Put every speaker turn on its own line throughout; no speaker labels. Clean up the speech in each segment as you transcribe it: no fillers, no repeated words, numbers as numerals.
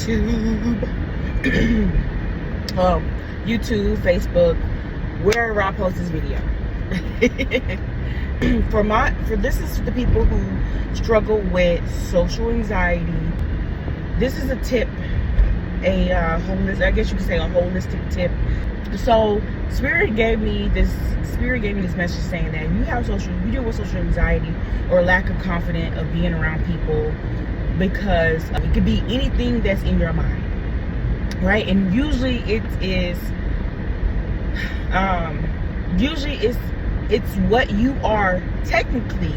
YouTube. YouTube, Facebook, wherever I post this video. For this is the people who struggle with social anxiety. This is a tip, I guess you could say a holistic tip. So Spirit gave me this message saying that you deal with social anxiety or lack of confidence of being around people because it could be anything that's in your mind, right? And usually it's what you are technically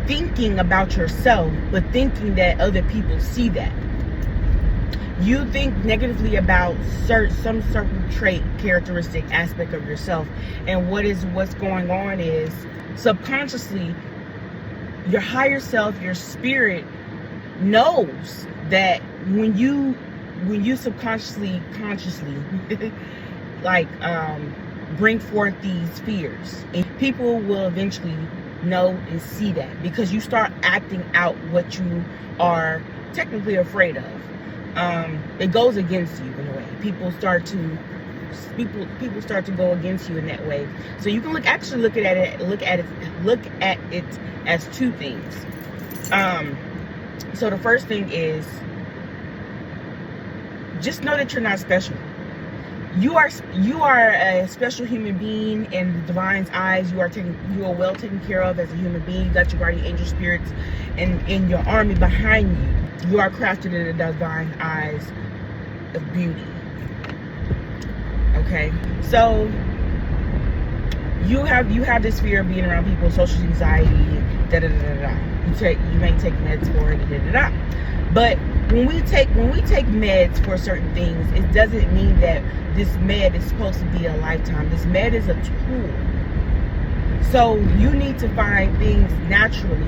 thinking about yourself, but thinking that other people see that. You think negatively about some certain trait, characteristic, aspect of yourself, and what's going on is subconsciously your higher self, your spirit knows that when you consciously bring forth these fears, and people will eventually know and see that because you start acting out what you are technically afraid of. It goes against you in a way. People start to go against you in that way. So you can look at it as two things. So the first thing is just know that you're not special. You are a special human being in the divine's eyes. You are well taken care of as a human being. You got your guardian angel spirits and in your army behind you. You are crafted in the divine eyes of beauty. Okay, so you have this fear of being around people, social anxiety, da da da da da. You may take meds for it, da da da. But when we take meds for certain things, it doesn't mean that this med is supposed to be a lifetime. This med is a tool. So you need to find things naturally,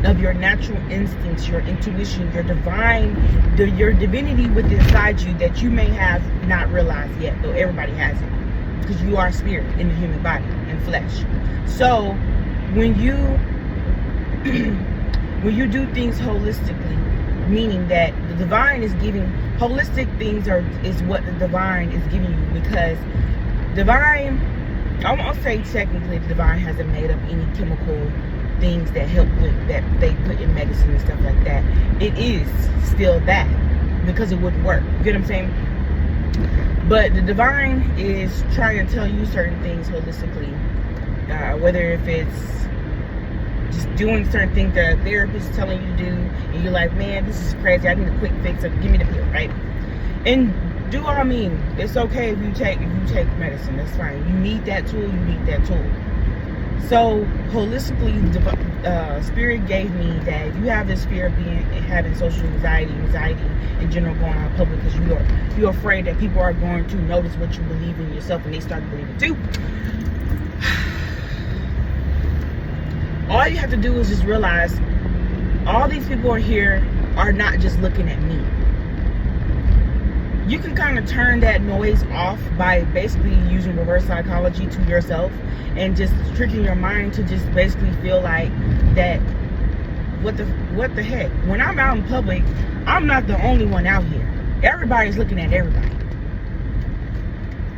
of your natural instincts, your intuition, your divinity within inside you that you may have not realized yet, though everybody has it, because you are spirit in the human body and flesh. So when you do things holistically, meaning that the divine is giving holistic things is what the divine is giving you, because divine, I won't say technically the divine hasn't made up any chemical things that help with that they put in medicine and stuff like that. It is still that, because it wouldn't work. You get what I'm saying? But the divine is trying to tell you certain things holistically, whether if it's just doing certain things that a therapist is telling you to do, and you're like, man, this is crazy, I need a quick fix, so give me the pill, right? And do all I mean, it's okay if you take medicine, that's fine. You need that tool, So holistically, Spirit gave me that if you have this fear of having social anxiety in general going out in public because you're afraid that people are going to notice what you believe in yourself and they start to believe it too. All you have to do is just realize all these people in here are not just looking at me. You can kind of turn that noise off by basically using reverse psychology to yourself and just tricking your mind to just basically feel like that, what the heck? When I'm out in public, I'm not the only one out here. Everybody's looking at everybody.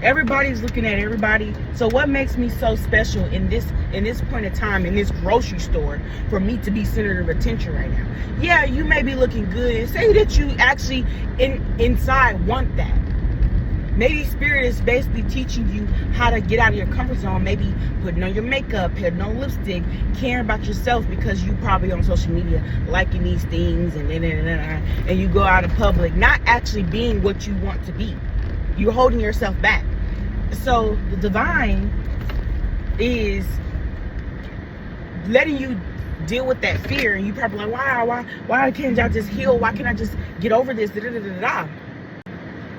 Everybody's looking at everybody. So what makes me so special in this point of time in this grocery store for me to be center of attention right now? Yeah, you may be looking good. Say that you actually inside want that. Maybe Spirit is basically teaching you how to get out of your comfort zone. Maybe putting on your makeup, putting on lipstick, caring about yourself because you probably on social media liking these things and you go out in public not actually being what you want to be. You're holding yourself back. So the divine is letting you deal with that fear, and you probably like, why can't I just heal? Why can't I just get over this?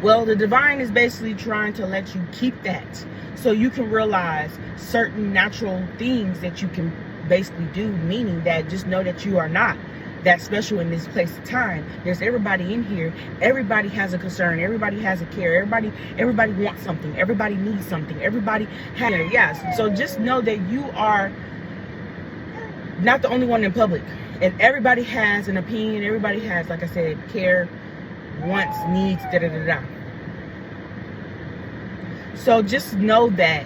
Well, the divine is basically trying to let you keep that so you can realize certain natural things that you can basically do, meaning that just know that you are not that special in this place of time. There's everybody in here. Everybody has a concern. Everybody has a care. Everybody wants something. Everybody needs something. Everybody has, yes. So just know that you are not the only one in public, and everybody has an opinion. Everybody has, like I said, care, wants, needs, da da da da. So just know that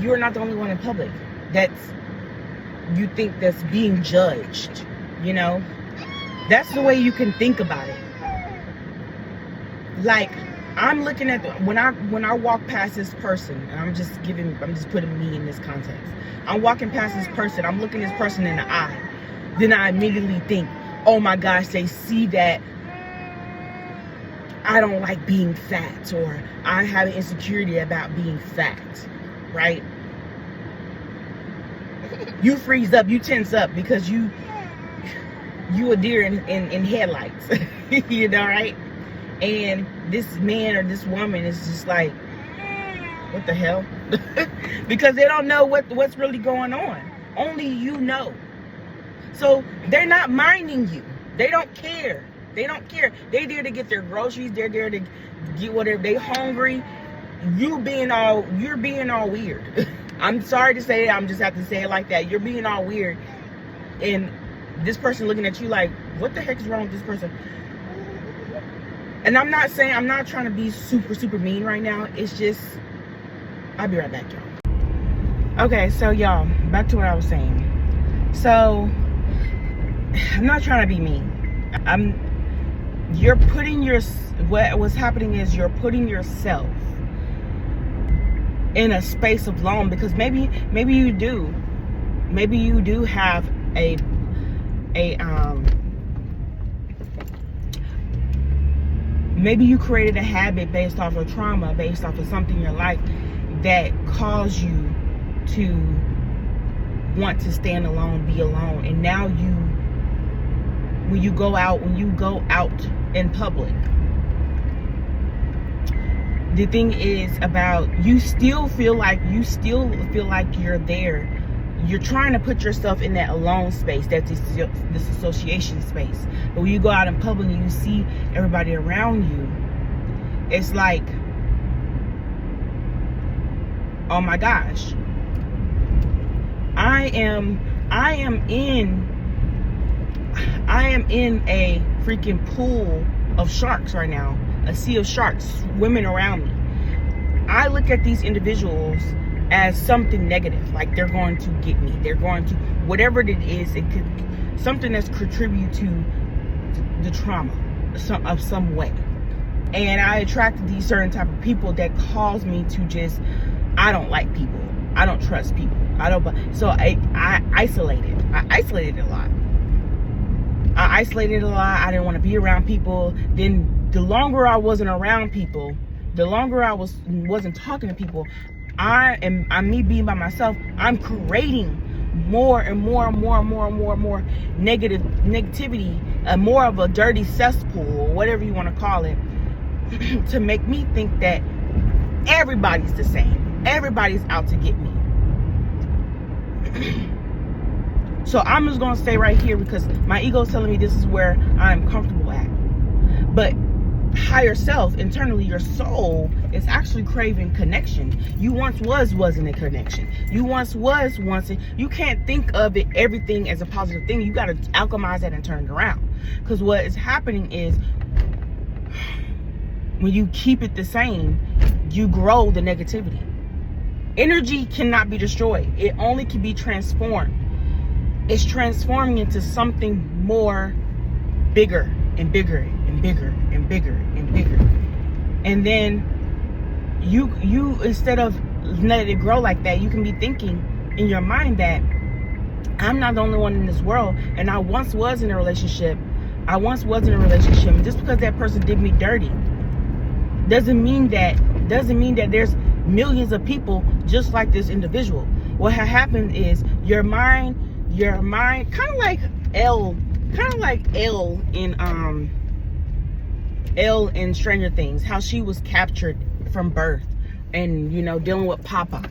you're not the only one in public you think that's being judged. You know, that's the way you can think about it. Like, I'm looking at when I walk past this person, and I'm just putting me in this context. I'm walking past this person, I'm looking this person in the eye. Then I immediately think, oh my gosh, they see that I don't like being fat, or I have an insecurity about being fat, right? You freeze up, you tense up because you a deer in headlights, you know, right? And this man or this woman is just like, what the hell? Because they don't know what's really going on. Only you know. So they're not minding you. They don't care. They don't care. They're there to get their groceries. They're there to get whatever. They hungry. You're being all weird. I'm sorry to say it. I'm just have to say it like that. You're being all weird. And this person looking at you like, what the heck is wrong with this person? And I'm not trying to be super, super mean right now. It's just, I'll be right back, y'all. Okay, so y'all, back to what I was saying. So, I'm not trying to be mean. What's happening is you're putting yourself in a space of alone, because maybe you do have maybe you created a habit based off of trauma, based off of something in your life that caused you to want to stand alone, be alone. And now when you go out in public, the thing is about, you still feel like you're there. You're trying to put yourself in that alone space, that's this association space. But when you go out in public and you see everybody around you, it's like, oh my gosh, I am in a freaking pool of sharks right now, a sea of sharks swimming around me. I look at these individuals as something negative, like they're going to get me, they're going to, whatever it is, it could something that's contribute to the trauma of some way. And I attracted these certain type of people that cause me to just, I don't like people, I don't trust people, so I isolated a lot. I didn't want to be around people. Then the longer I wasn't around people, the longer I wasn't talking to people, I'm me being by myself, I'm creating more and more negativity, more of a dirty cesspool, or whatever you want to call it, to make me think that everybody's the same, everybody's out to get me. So I'm just gonna stay right here because my ego is telling me this is where I'm comfortable at. But higher self, internally, your soul is actually craving connection. You once wasn't a connection. You once you can't think of it, everything as a positive thing. You got to alchemize that and turn it around. Because what is happening is, when you keep it the same, you grow the negativity. Energy cannot be destroyed. It only can be transformed. It's transforming into something more bigger and bigger and bigger and bigger and bigger. And then you instead of letting it grow like that, you can be thinking in your mind that I'm not the only one in this world, and I once was in a relationship. And just because that person did me dirty doesn't mean that there's millions of people just like this individual. What happened is your mind kind of like Elle in Stranger Things, how she was captured from birth and, you know, dealing with Papa,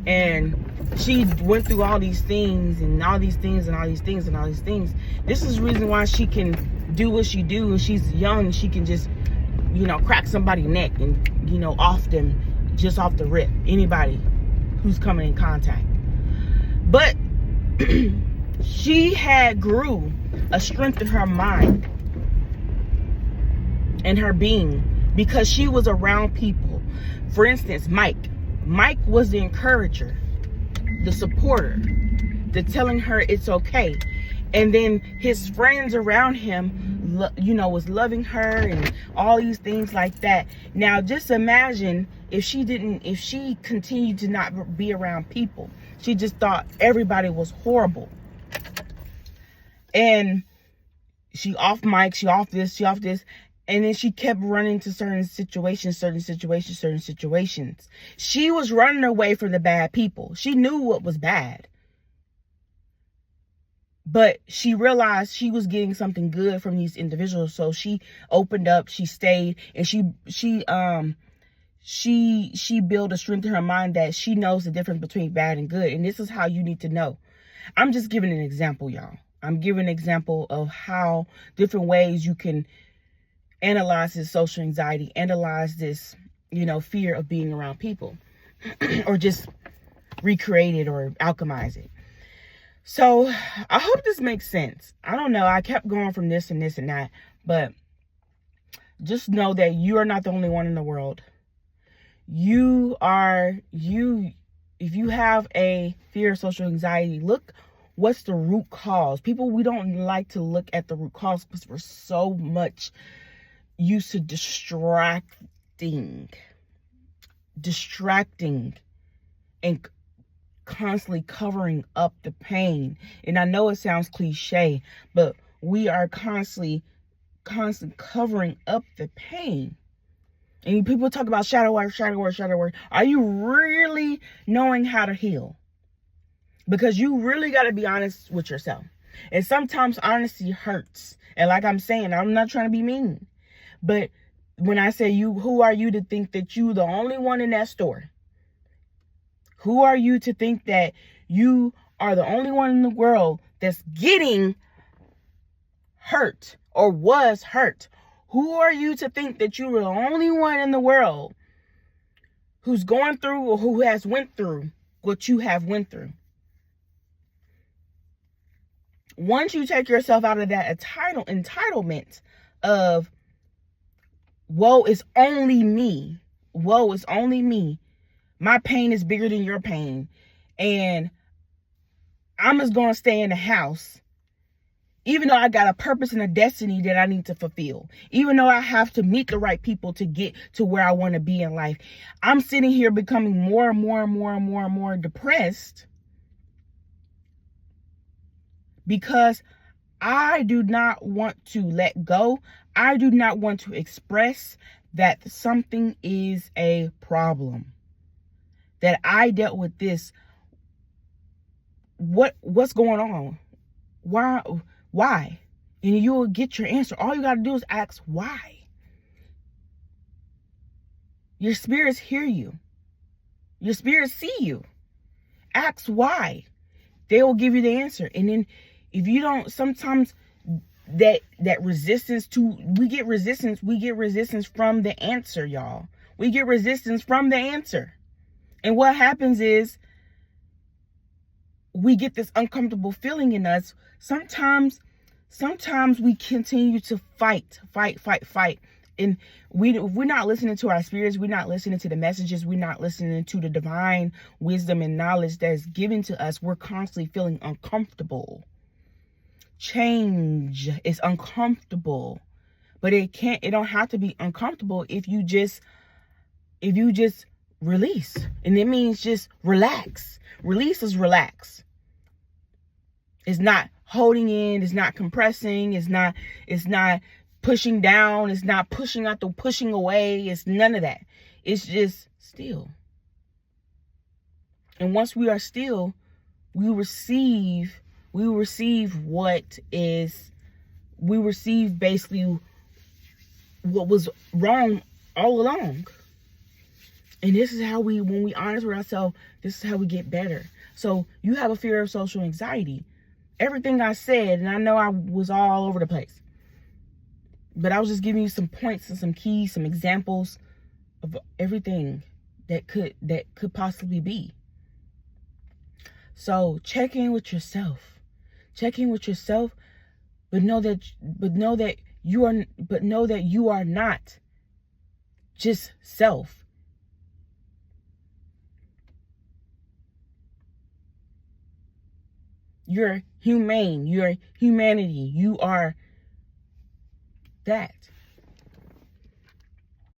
and she went through all these things and all these things and all these things and all these things. This is the reason why she can do what she do, and she's young. She can just, you know, crack somebody's neck and, you know, off them, just off the rip, anybody who's coming in contact. But she had grew a strength in her mind and her being, because she was around people. For instance, Mike was the encourager, the supporter, the telling her it's okay. And then his friends around him, was loving her and all these things like that. Now, just imagine if she continued to not be around people. She just thought everybody was horrible. And she off Mike, she off this. And then she kept running to certain situations. She was running away from the bad people. She knew what was bad. But she realized she was getting something good from these individuals. So she opened up, she stayed, and she built a strength in her mind that she knows the difference between bad and good. And this is how you need to know. I'm just giving an example, y'all. I'm giving an example of how different ways you can analyze this social anxiety, analyze this, fear of being around people, or just recreate it or alchemize it. So I hope this makes sense. I don't know. I kept going from this and this and that, but just know that you are not the only one in the world. If you have a fear of social anxiety, look, what's the root cause? People, we don't like to look at the root cause because we're so much used to distracting and constantly covering up the pain. And I know it sounds cliche, but we are constantly covering up the pain. And people talk about shadow work. Are you really knowing how to heal? Because you really got to be honest with yourself. And sometimes honesty hurts. And like I'm saying, I'm not trying to be mean. But when I say who are you to think that you the only one in that store? Who are you to think that you are the only one in the world that's getting hurt or was hurt? Who are you to think that you were the only one in the world who's going through or who has went through what you have went through? Once you take yourself out of that entitlement of woe is only me, my pain is bigger than your pain, and I'm just going to stay in the house, even though I got a purpose and a destiny that I need to fulfill, even though I have to meet the right people to get to where I want to be in life. I'm sitting here becoming more and more depressed because I do not want to let go. I do not want to express that something is a problem. That I dealt with this. What's going on? Why? And you will get your answer. All you got to do is ask why. Your spirits hear you. Your spirits see you. Ask why. They will give you the answer. And then if you don't, sometimes that resistance we get resistance from the answer, y'all. We get resistance from the answer. And what happens is we get this uncomfortable feeling in us. Sometimes we continue to fight. And we're not listening to our spirits. We're not listening to the messages. We're not listening to the divine wisdom and knowledge that is given to us. We're constantly feeling uncomfortable. Change is uncomfortable, but it don't have to be uncomfortable if you just release. And it means just relax. Release is relax. It's not holding in, it's not compressing, it's not pushing down, it's not pushing away, it's none of that. It's just still. And once we are still, we receive basically what was wrong all along. And this is how when we honest with ourselves, this is how we get better. So you have a fear of social anxiety. Everything I said, and I know I was all over the place, but I was just giving you some points and some keys, some examples of everything that could possibly be. So check in with yourself. But know that but know that you are not just self. You're humane. You're humanity. You are that.